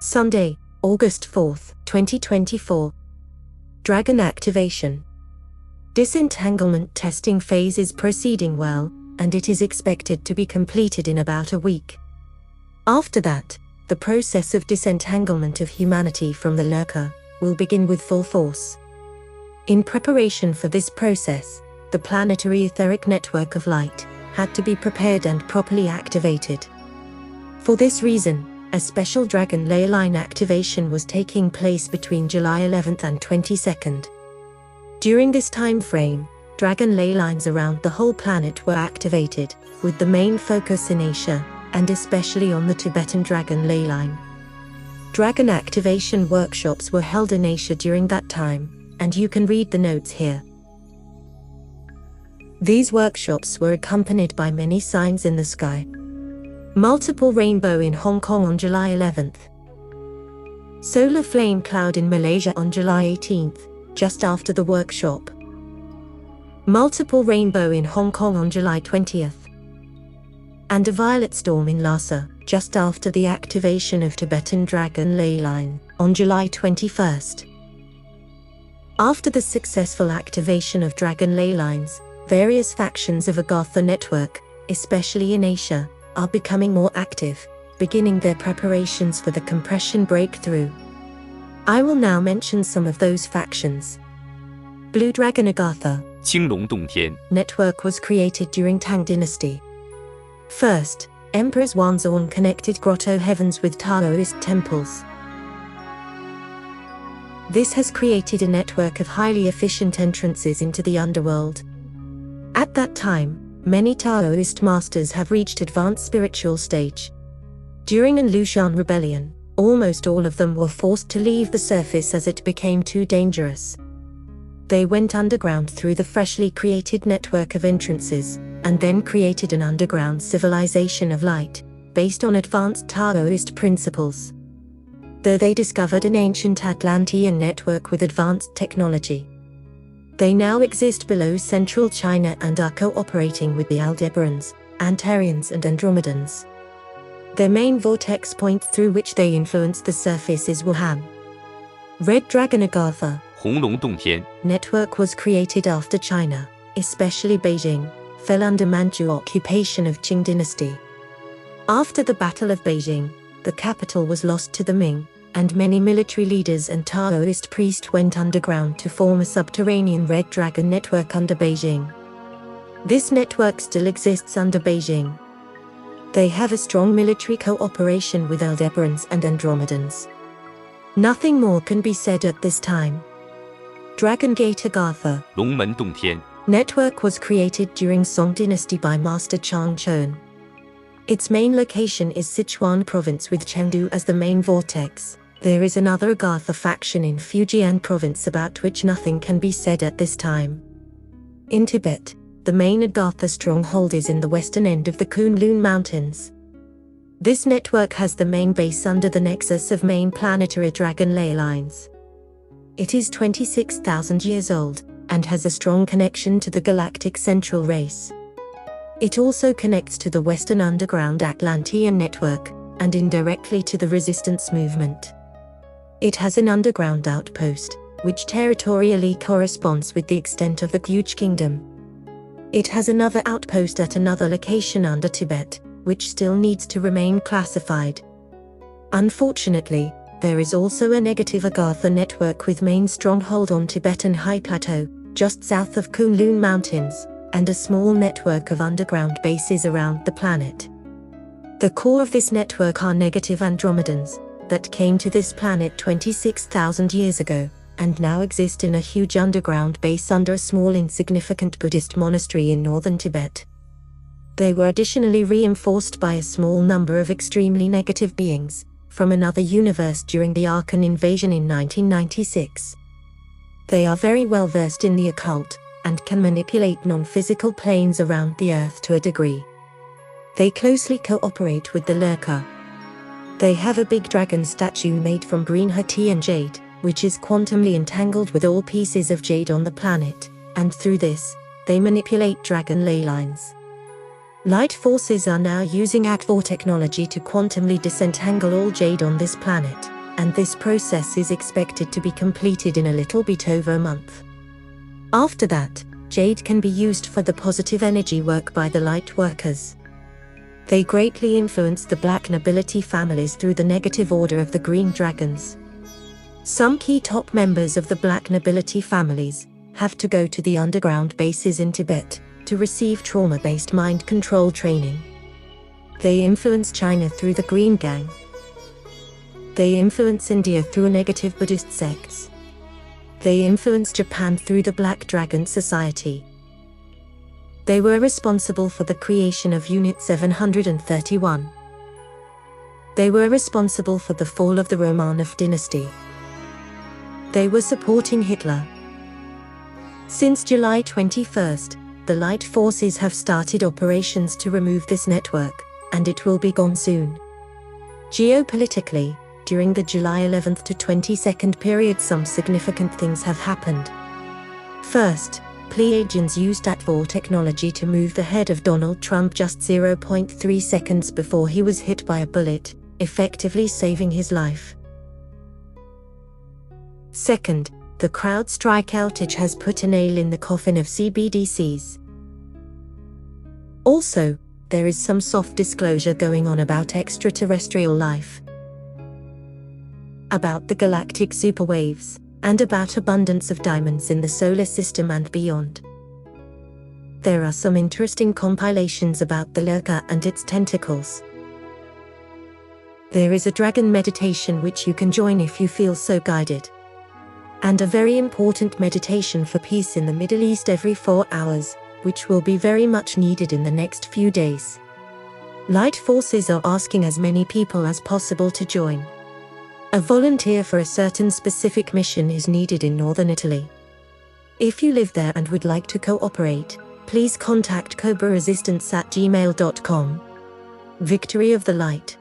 Sunday, August 4th, 2024. Dragon activation. Disentanglement testing phase is proceeding well, and it is expected to be completed in about a week. After that, the process of disentanglement of humanity from the lurker will begin with full force. In preparation for this process, the planetary etheric network of light had to be prepared and properly activated. For this reason, a special Dragon leyline activation was taking place between July 11th and 22nd. During this time frame, Dragon leylines around the whole planet were activated, with the main focus in Asia, and especially on the Tibetan Dragon leyline. Dragon activation workshops were held in Asia during that time, and you can read the notes here. These workshops were accompanied by many signs in the sky. Multiple rainbow in Hong Kong on July 11th. Solar flame cloud in Malaysia on July 18th, just after the workshop. Multiple rainbow in Hong Kong on July 20th. And a violet storm in Lhasa, just after the activation of Tibetan Dragon leyline, on July 21st. After the successful activation of Dragon leylines, various factions of Agartha network, especially in Asia, are becoming more active, beginning their preparations for the compression breakthrough. I will now mention some of those factions. Blue Dragon Agartha 青龙洞天 network was created during Tang Dynasty. First, Emperors Wanzhong connected grotto heavens with Taoist temples. This has created a network of highly efficient entrances into the underworld. At that time, many Taoist masters have reached advanced spiritual stage. During an Lushan rebellion, almost all of them were forced to leave the surface as it became too dangerous. They went underground through the freshly created network of entrances, and then created an underground civilization of light, based on advanced Taoist principles. Though they discovered an ancient Atlantean network with advanced technology, they now exist below central China and are cooperating with the Aldebarans, Antarians and Andromedans. Their main vortex point through which they influence the surface is Wuhan. Red Dragon Agartha 红龙洞天 network was created after China, especially Beijing, fell under Manchu occupation of Qing dynasty. After the Battle of Beijing, the capital was lost to the Ming, and many military leaders and Taoist priests went underground to form a subterranean Red Dragon network under Beijing. This network still exists under Beijing. They have a strong military cooperation with Aldebarans and Andromedans. Nothing more can be said at this time. Dragon Gate Agartha 龙门洞天 network was created during Song dynasty by Master Chang Chun. Its main location is Sichuan province with Chengdu as the main vortex. There is another Agartha faction in Fujian province about which nothing can be said at this time. In Tibet, the main Agartha stronghold is in the western end of the Kunlun Mountains. This network has the main base under the nexus of main planetary Dragon leylines. It is 26,000 years old, and has a strong connection to the galactic central race. It also connects to the Western Underground Atlantean network, and indirectly to the resistance movement. It has an underground outpost, which territorially corresponds with the extent of the Guj Kingdom. It has another outpost at another location under Tibet, which still needs to remain classified. Unfortunately, there is also a negative Agartha network with main stronghold on Tibetan High Plateau, just south of Kunlun Mountains, and a small network of underground bases around the planet. The core of this network are negative Andromedans, that came to this planet 26,000 years ago, and now exist in a huge underground base under a small insignificant Buddhist monastery in northern Tibet. They were additionally reinforced by a small number of extremely negative beings, from another universe during the Arkan invasion in 1996. They are very well versed in the occult, and can manipulate non-physical planes around the Earth to a degree. They closely cooperate with the Lurker. They have a big dragon statue made from green Haitian jade, which is quantumly entangled with all pieces of jade on the planet, and through this, they manipulate Dragon leylines. Light forces are now using Agartha technology to quantumly disentangle all jade on this planet, and this process is expected to be completed in a little bit over a month. After that, jade can be used for the positive energy work by the light workers. They greatly influence the black nobility families through the negative order of the green dragons. Some key top members of the black nobility families have to go to the underground bases in Tibet to receive trauma-based mind control training. They influence China through the Green Gang. They influence India through negative Buddhist sects. They influence Japan through the Black Dragon Society. They were responsible for the creation of Unit 731. They were responsible for the fall of the Romanov dynasty. They were supporting Hitler. Since July 21st, the light forces have started operations to remove this network, and it will be gone soon. Geopolitically, during the July 11th to 22nd period, some significant things have happened. First, Pleiadians used Agartha technology to move the head of Donald Trump just 0.3 seconds before he was hit by a bullet, effectively saving his life. Second, the CrowdStrike outage has put a nail in the coffin of CBDCs. Also, there is some soft disclosure going on about extraterrestrial life, about the galactic superwaves, and about abundance of diamonds in the solar system and beyond. There are some interesting compilations about the Lurker and its tentacles. There is a dragon meditation which you can join if you feel so guided. And a very important meditation for peace in the Middle East every 4 hours, which will be very much needed in the next few days. Light forces are asking as many people as possible to join. A volunteer for a certain specific mission is needed in northern Italy. If you live there and would like to cooperate, please contact cobraresistance@gmail.com. Victory of the Light.